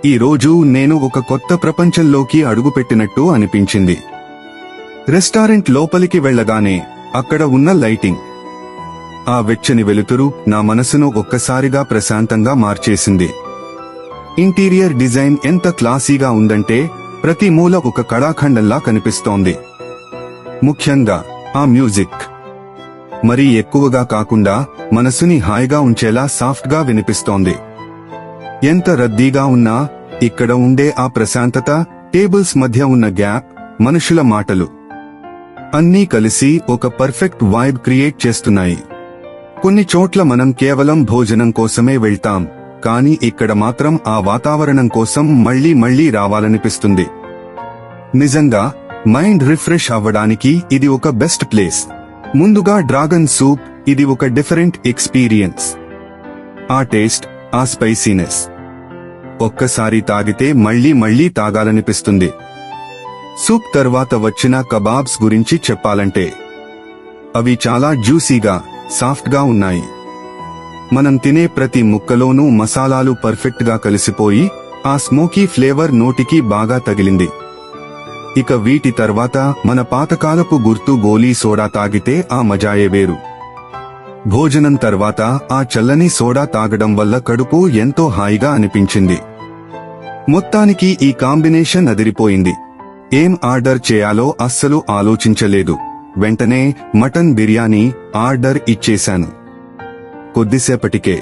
ఈ రోజు నేను ఒక కొత్త ప్రపంచంలోకి అడుగుపెట్టినట్టు అనిపించింది. రెస్టారెంట్ లోపలికి వెళ్లగానే అక్కడ ఉన్న లైటింగ్, ఆ వెచ్చని వెలుతురు నా మనసును ఒక్కసారిగా ప్రశాంతంగా మార్చేసింది. ఇంటీరియర్ డిజైన్ ఎంత క్లాసీగా ఉందంటే ప్రతి మూల ఒక కళాఖండంలా కనిపిస్తోంది. ముఖ్యంగా ఆ మ్యూజిక్ మరీ ఎక్కువగా కాకుండా మనసుని హాయిగా ఉంచేలా సాఫ్ట్గా వినిపిస్తోంది. ఎంత రద్దీగా ఉన్నా ఇక్కడ ఉండే ఆ ప్రశాంతత, టేబుల్స్ మధ్య ఉన్న గ్యాప్, మనుషుల మాటలు అన్నీ కలిసి ఒక పర్ఫెక్ట్ వైబ్ క్రియేట్ చేస్తున్నాయి. కొన్ని చోట్ల మనం కేవలం భోజనం కోసమే వెళ్తాం, కానీ ఇక్కడ మాత్రం ఆ వాతావరణం కోసం మళ్లీ మళ్లీ రావాలనిపిస్తుంది. నిజంగా మైండ్ రిఫ్రెష్ అవ్వడానికి ఇది ఒక బెస్ట్ ప్లేస్. ముందుగా డ్రాగన్ సూప్, ఇది ఒక డిఫరెంట్ ఎక్స్పీరియన్స్. ఆ టేస్ట్, ఆ స్పైసీనెస్ ఒక్కసారి తాగితే మళ్లీ మళ్లీ తాగాలనిపిస్తుంది. సూప్ తర్వాత వచ్చిన కబాబ్స్ గురించి చెప్పాలంటే అవి చాలా జ్యూసీగా, సాఫ్ట్గా ఉన్నాయి. మనం తినే ప్రతి ముక్కలోనూ మసాలాలు పర్ఫెక్ట్ గా కలిసిపోయి ఆ స్మోకీ ఫ్లేవర్ నోటికి బాగా తగిలింది. ఇక వీటి తర్వాత మన పాతకాలపు గుర్తు గోలీ సోడా తాగితే ఆ మజాయే వేరు. భోజనం తర్వాత ఆ చల్లని సోడా తాగడం వల్ల కడుపు ఎంతో హాయిగా అనిపించింది. మొత్తానికి ఈ కాంబినేషన్ అదిరిపోయింది. ఏం ఆర్డర్ చేయాలో అస్సలు ఆలోచించలేదు. వెంటనే మటన్ బిర్యానీ ఆర్డర్ ఇచ్చేశాను. కొద్దిసేపటికే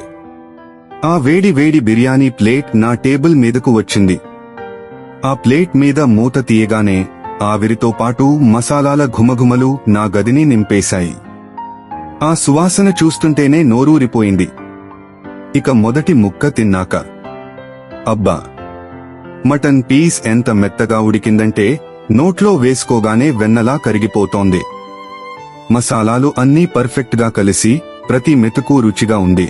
ఆ వేడి వేడి బిర్యానీ ప్లేట్ నా టేబుల్ మీదకు వచ్చింది. ఆ ప్లేట్ మీద మూత తీయగానే ఆవిరితో పాటు మసాలాల ఘుమఘుమలు నా గదిని నింపేశాయి. ఆ సువాసన చూస్తుంటేనే నోరూరిపోయింది. ఇక మొదటి ముక్క తిన్నాక అబ్బా, మటన్ పీస్ ఎంత మెత్తగా ఉడికిందంటే నోట్లో వేసుకోగానే వెన్నలా కరిగిపోతోంది. మసాలాలు అన్నీ పర్ఫెక్ట్ గా కలిసి ప్రతి మెతుకు రుచిగా ఉంది.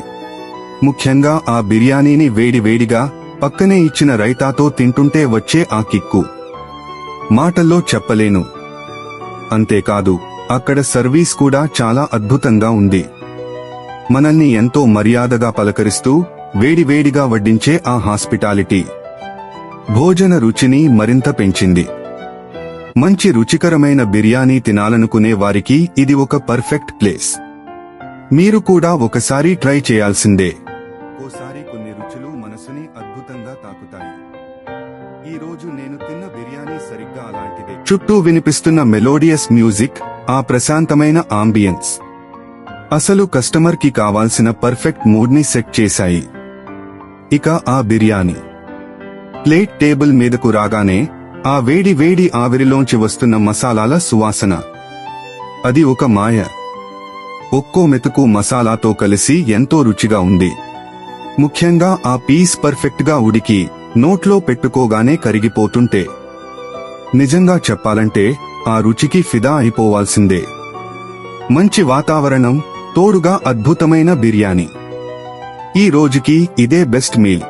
ముఖ్యంగా ఆ బిర్యానీని వేడివేడిగా పక్కనే ఇచ్చిన రైతాతో తింటుంటే వచ్చే ఆ కిక్కు మాటల్లో చెప్పలేను. అంతేకాదు, అక్కడ సర్వీస్ కూడా చాలా అద్భుతంగా ఉంది. మనల్ని ఎంతో మర్యాదగా పలకరిస్తూ వేడివేడిగా వడ్డించే ఆ హాస్పిటాలిటీ భోజన రుచిని మరింత పెంచింది. మంచి రుచికరమైన బిర్యానీ తినాలనుకునే వారికి ఇది ఒక పర్ఫెక్ట్ ప్లేస్. మీరు కూడా ఒకసారి ట్రై చేయాల్సిందే. ఓసారి కొన్ని రుచులు మనసుని అద్భుతంగా తాకుతాయి. ఈ రోజు నేను తిన్న బిర్యానీ సరిగ్గా అలాంటిదే. చుట్టూ వినిపిస్తున్న మెలోడియస్ మ్యూజిక్, ఆ ప్రశాంతమైన ఆంబియన్స్ అసలు కస్టమర్ కి కావాల్సిన పర్ఫెక్ట్ మూడ్ ని సెట్ చేశాయి. ఇక ఆ బిర్యానీ ప్లేట్ టేబుల్ మీదకు రాగానే ఆ వేడి వేడి ఆవిరిలోంచి వస్తున్న మసాలాల సువాసన, అది ఒక మాయ. ఒక్కో మెతుకు మసాలాతో కలిసి ఎంతో రుచిగా ఉంది. ముఖ్యంగా ఆ పీస్ పర్ఫెక్ట్ గా ఉడికి నోట్లో పెట్టుకోగానే కరిగిపోతుంటే నిజంగా చెప్పాలంటే ఆ రుచికి ఫిదా అయిపోవాల్సిందే. మంచి వాతావరణం తోడుగా అద్భుతమైన బిర్యానీ. ఈ రోజుకి ఇదే బెస్ట్ మీల్.